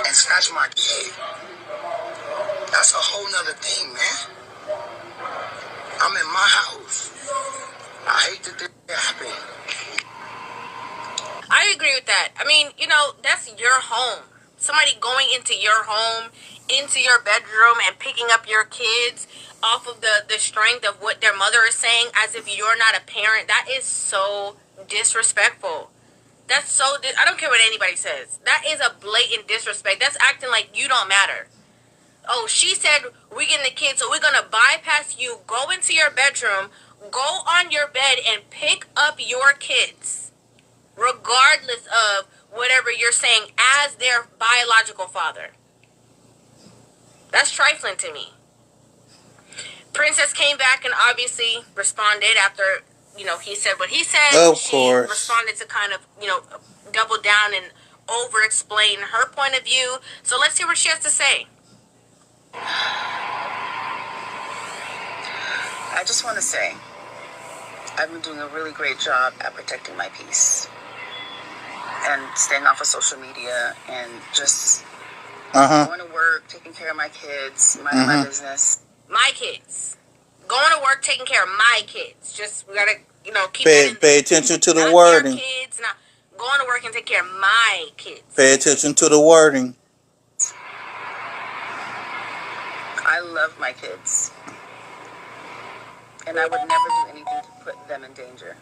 and snatch my kid. That's a whole nother thing, man. I'm in my house. I hate that this happened. I agree with that. I mean, you know, that's your home. Somebody going into your home, into your bedroom, and picking up your kids off of the strength of what their mother is saying, as if you're not a parent. That is so disrespectful. That's so I don't care what anybody says. That is a blatant disrespect. That's acting like you don't matter. Oh, she said we're getting the kids, so we're going to bypass you, go into your bedroom, go on your bed, and pick up your kids, regardless of whatever you're saying as their biological father. That's trifling to me. Princess came back and obviously responded after, you know, he said what he said. Of she course. responded to kind of, you know, double down and over-explain her point of view. So let's see what she has to say. I just want to say, I've been doing a really great job at protecting my peace and staying off of social media and just going to work, taking care of my kids, minding my business. My kids. Going to work, taking care of my kids. Just, we got to, you know, keep Pay attention to the wording. Kids, not going to work and take care of my kids. Pay attention to the wording. I love my kids. And I would never do anything to put them in danger.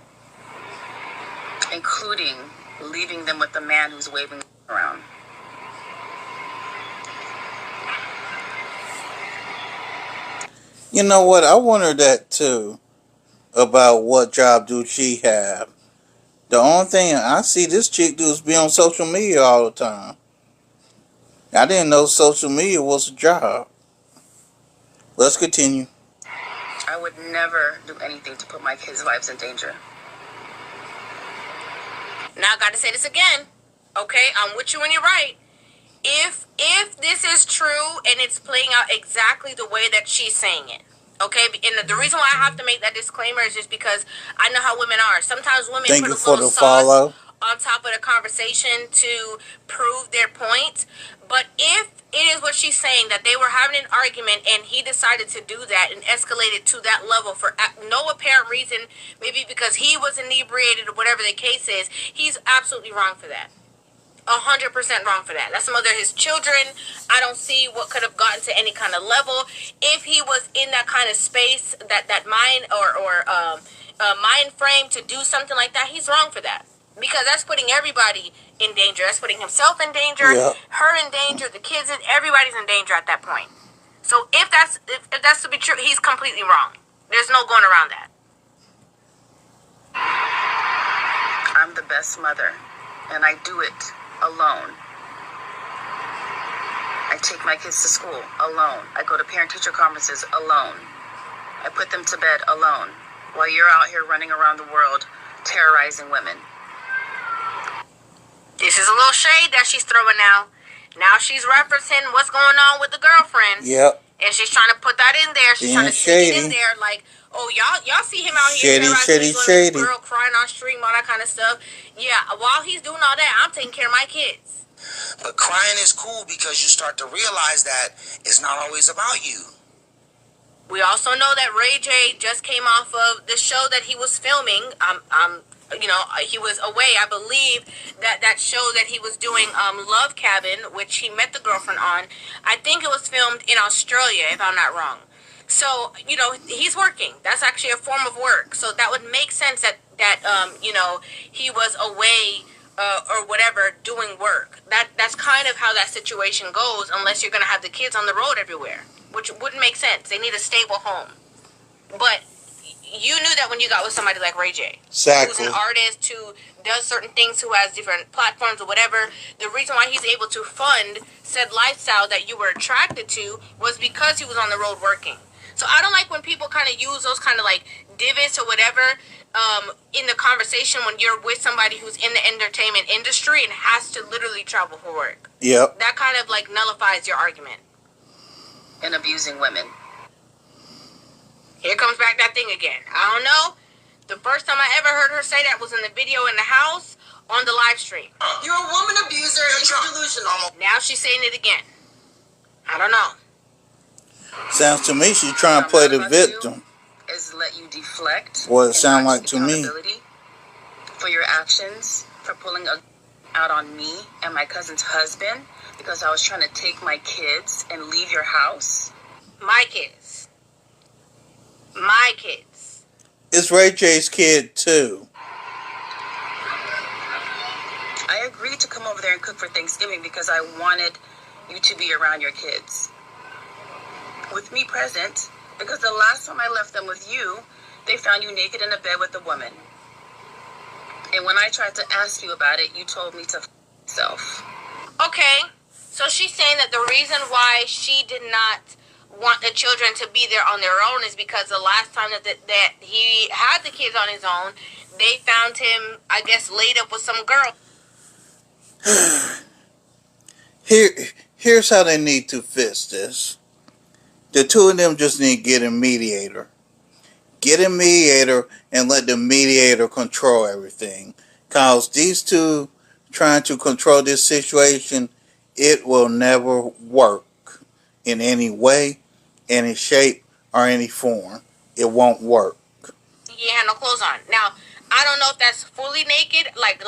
Including leaving them with the man who's waving around. You know what? I wonder that too. About what job do she have? The only thing I see this chick do is be on social media all the time. I didn't know social media was a job. Let's continue. I would never do anything to put my kids' lives in danger. Now I got to say this again. Okay, I'm with you when you're right. If this is true and it's playing out exactly the way that she's saying it, okay, and the reason why I have to make that disclaimer is just because I know how women are. Sometimes women Thank put you a for little the follow. sauce on top of the conversation to prove their point. But if it is what she's saying, that they were having an argument and he decided to do that and escalated to that level for no apparent reason, maybe because he was inebriated or whatever the case is, he's absolutely wrong for that. 100% wrong for that. That's the mother of his children. I don't see what could have gotten to any kind of level. If he was in that kind of space, that mind or mind frame to do something like that, he's wrong for that. Because that's putting everybody in danger. That's putting himself in danger, her in danger, the kids, everybody's in danger at that point. So if that's to be true, he's completely wrong. There's no going around that. I'm the best mother, and I do it alone. I take my kids to school alone. I go to parent-teacher conferences alone. I put them to bed alone, while you're out here running around the world terrorizing women. This is a little shade that she's throwing now. Now she's referencing what's going on with the girlfriend. Yep. And she's trying to put that in there. She's trying to stick it in there like, oh, y'all see him out here shady. Girl crying on stream, all that kind of stuff. Yeah, while he's doing all that, I'm taking care of my kids. But crying is cool because you start to realize that it's not always about you. We also know that Ray J just came off of the show that he was filming. I'm he was away. I believe that show that he was doing, Love Cabin, which he met the girlfriend on. I think it was filmed in Australia, if I'm not wrong. So, he's working. That's actually a form of work. So that would make sense that he was away or whatever doing work. That's kind of how that situation goes, unless you're going to have the kids on the road everywhere, which wouldn't make sense. They need a stable home. But you knew that when you got with somebody like Ray J. Exactly. Who's an artist, who does certain things, who has different platforms or whatever. The reason why he's able to fund said lifestyle that you were attracted to was because he was on the road working. So I don't like when people kind of use those kind of like divots or whatever in the conversation when you're with somebody who's in the entertainment industry and has to literally travel for work. Yep. That kind of like nullifies your argument. And abusing women. Here comes back that thing again. I don't know. The first time I ever heard her say that was in the video in the house on the live stream. You're a woman abuser and you're delusional. Now she's saying it again. I don't know. Sounds to me she's trying to play the victim. Is let you deflect. What it sound like to me. For your actions, for pulling out on me and my cousin's husband because I was trying to take my kids and leave your house. My kids. My kids. It's Ray J's kid too. I agreed to come over there and cook for Thanksgiving because I wanted you to be around your kids. With me present, because the last time I left them with you, they found you naked in a bed with a woman. And when I tried to ask you about it, you told me to yourself. Okay, so she's saying that the reason why she did not want the children to be there on their own is because the last time that he had the kids on his own, they found him, I guess, laid up with some girl. Here's how they need to fix this. The two of them just need to get a mediator. Get a mediator and let the mediator control everything. Because these two trying to control this situation, it will never work in any way, any shape, or any form. It won't work. He had no clothes on. Now, I don't know if that's fully naked, like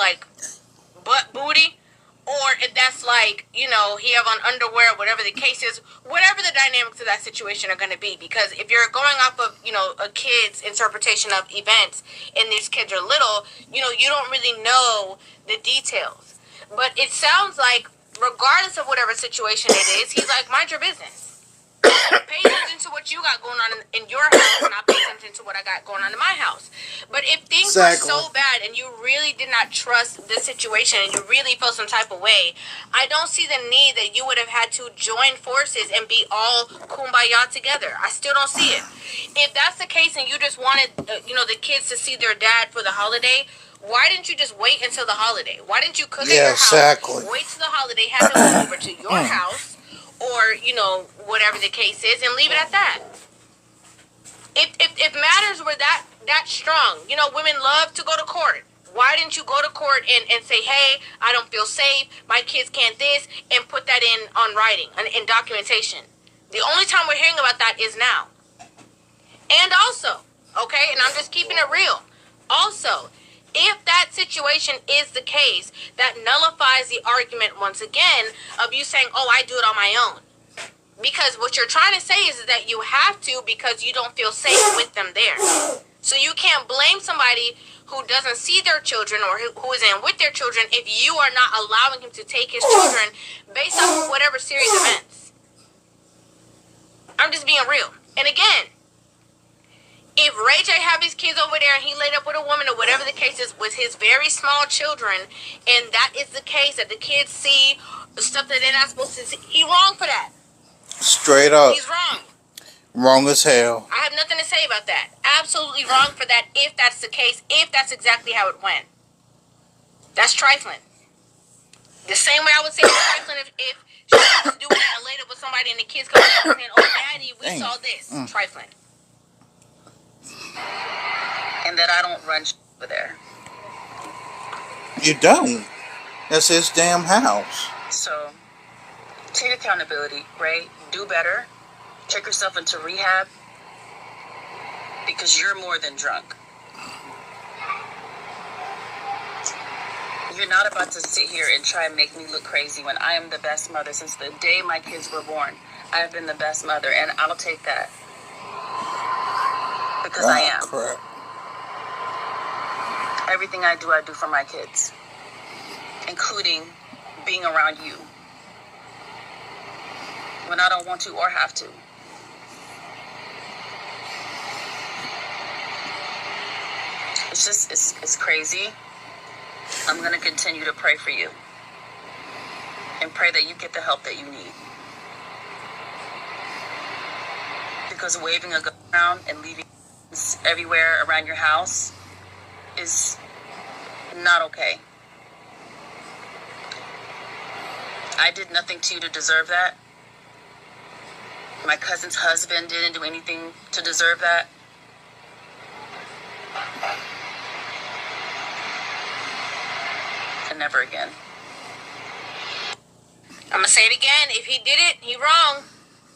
butt booty, or if that's like, he have on underwear, whatever the case is, whatever the dynamics of that situation are going to be. Because if you're going off of, a kid's interpretation of events and these kids are little, you don't really know the details. But it sounds like, regardless of whatever situation it is, he's like, mind your business. Pay attention to what you got going on in your house, and I'll pay attention to what I got going on in my house. But if things were so bad and you really did not trust the situation and you really felt some type of way, I don't see the need that you would have had to join forces and be all kumbaya together. I still don't see it. If that's the case and you just wanted, the kids to see their dad for the holiday, why didn't you just wait until the holiday? Why didn't you cook at your house, wait till the holiday, have them come over to your house, or, whatever the case is, and leave it at that? If matters were that strong, women love to go to court. Why didn't you go to court and say, hey, I don't feel safe, my kids can't this, and put that in on writing, in documentation? The only time we're hearing about that is now. And also, okay, and I'm just keeping it real, also, if that situation is the case, that nullifies the argument once again of you saying, oh, I do it on my own. Because what you're trying to say is that you have to because you don't feel safe with them there. So you can't blame somebody who doesn't see their children or who isn't with their children if you are not allowing him to take his children based off of whatever series of events. I'm just being real. And again, if Ray J have his kids over there and he laid up with a woman or whatever the case is with his very small children, and that is the case, that the kids see stuff that they're not supposed to see, he's wrong for that. Straight up. He's wrong. Wrong as hell. I have nothing to say about that. Absolutely wrong for that if that's the case, if that's exactly how it went. That's trifling. The same way I would say it's trifling if she was doing it and laid up with somebody and the kids come up and saying, oh, Daddy, we saw this. Trifling. And that I don't run over there. You don't. That's his damn house. So, take accountability, Ray. Do better. Check yourself into rehab. Because you're more than drunk. You're not about to sit here and try and make me look crazy when I am the best mother since the day my kids were born. I have been the best mother, and I'll take that. Because I am. Crap. Everything I do for my kids. Including being around you. When I don't want to or have to. It's just, it's crazy. I'm going to continue to pray for you. And pray that you get the help that you need. Because waving a gun around and leaving everywhere around your house is not okay. I did nothing to you to deserve that. My cousin's husband didn't do anything to deserve that. And never again. I'm gonna say it again. If he did it, he wrong.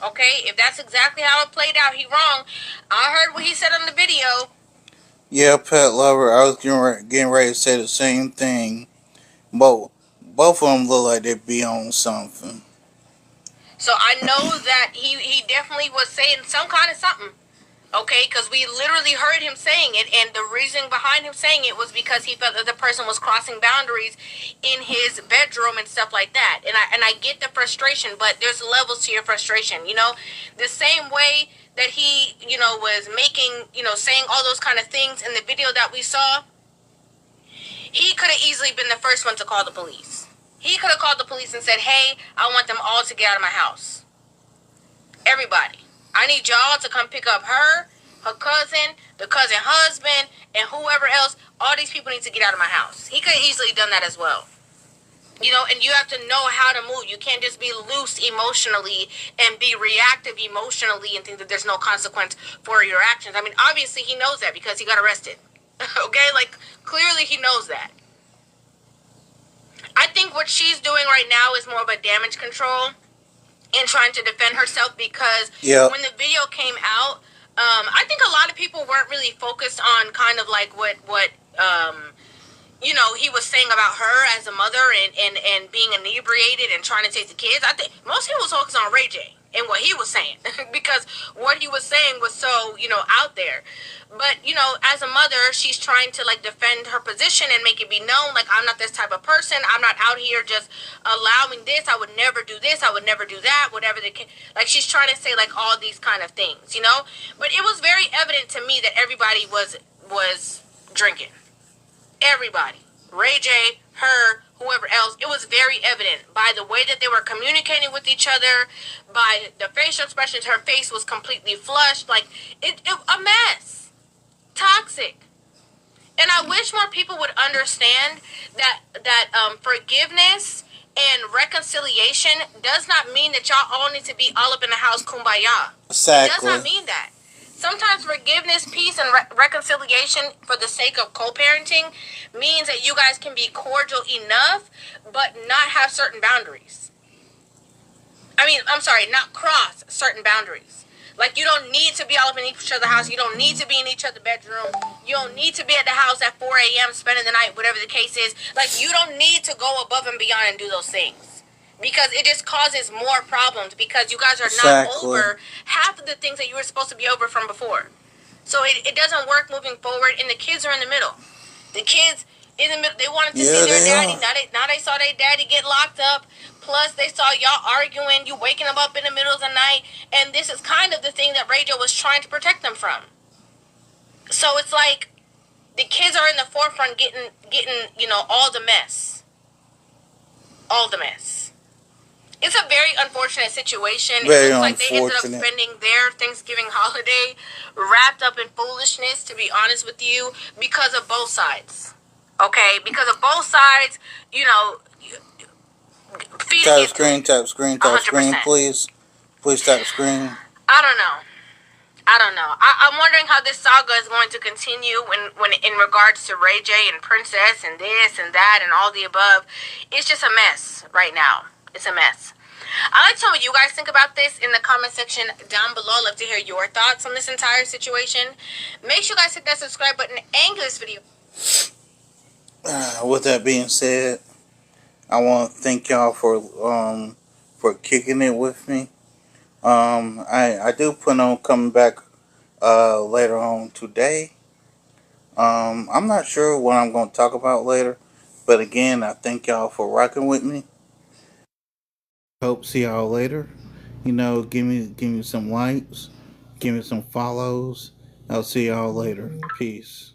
Okay? If that's exactly how it played out, he wrong. I heard what he said on the video. Yeah, Pet Lover, I was getting ready to say the same thing. Both of them look like they be on something. So I know that he definitely was saying some kind of something. Okay, because we literally heard him saying it, and the reason behind him saying it was because he felt that the person was crossing boundaries in his bedroom and stuff like that. And I get the frustration, but there's levels to your frustration, you know? The same way that he, you know, was making, you know, saying all those kind of things in the video that we saw, he could have easily been the first one to call the police. He could have called the police and said, hey, I want them all to get out of my house. Everybody. I need y'all to come pick up her cousin, the cousin husband, and whoever else. All these people need to get out of my house. He could have easily done that as well. You know, and you have to know how to move. You can't just be loose emotionally and be reactive emotionally and think that there's no consequence for your actions. I mean, obviously he knows that because he got arrested. Okay? Like, clearly he knows that. I think what she's doing right now is more of a damage control and trying to defend herself because when the video came out, I think a lot of people weren't really focused on kind of like what you know, he was saying about her as a mother and being inebriated and trying to take the kids. I think most people was focused on Ray J and what he was saying because what he was saying was so, you know, out there. But, you know, as a mother, she's trying to, like, defend her position and make it be known, like, I'm not this type of person. I'm not out here just allowing this. I would never do this. I would never do that, whatever the case. Like, she's trying to say, like, all these kind of things, you know? But it was very evident to me that everybody was drinking. Everybody. Ray J, her, whoever else. It was very evident by the way that they were communicating with each other, by the facial expressions. Her face was completely flushed. Like, it a mess. Toxic. And I wish more people would understand that forgiveness and reconciliation does not mean that y'all all need to be all up in the house kumbaya. Exactly. It does not mean that. Sometimes forgiveness, peace, and reconciliation for the sake of co-parenting means that you guys can be cordial enough but not have certain boundaries. I mean, I'm sorry, not cross certain boundaries. Like, you don't need to be all up in each other's house. You don't need to be in each other's bedroom. You don't need to be at the house at 4 a.m. spending the night, whatever the case is. Like, you don't need to go above and beyond and do those things. Because it just causes more problems because you guys are not over half of the things that you were supposed to be over from before. So it doesn't work moving forward, and the kids are in the middle. The kids in the middle, they wanted to see their daddy. Now they saw their daddy get locked up. Plus, they saw y'all arguing, you waking them up in the middle of the night. And this is kind of the thing that Ray J was trying to protect them from. So it's like the kids are in the forefront getting you know, all the mess. All the mess. It's a very unfortunate situation. Very it looks like they ended up unfortunate. spending their Thanksgiving holiday wrapped up in foolishness, to be honest with you, because of both sides. Okay? Because of both sides, you know, tap screen, please. Please tap screen. I don't know. I'm wondering how this saga is going to continue when in regards to Ray J and Princess and this and that and all the above. It's just a mess right now. It's a mess. I'd like to know what you guys think about this in the comment section down below. I'd love to hear your thoughts on this entire situation. Make sure you guys hit that subscribe button and give this video. with that being said, I want to thank y'all for kicking it with me. I do plan on coming back later on today. I'm not sure what I'm going to talk about later, but again, I thank y'all for rocking with me. Hope see y'all later. Give me some likes, give me some follows. I'll see y'all later. Peace.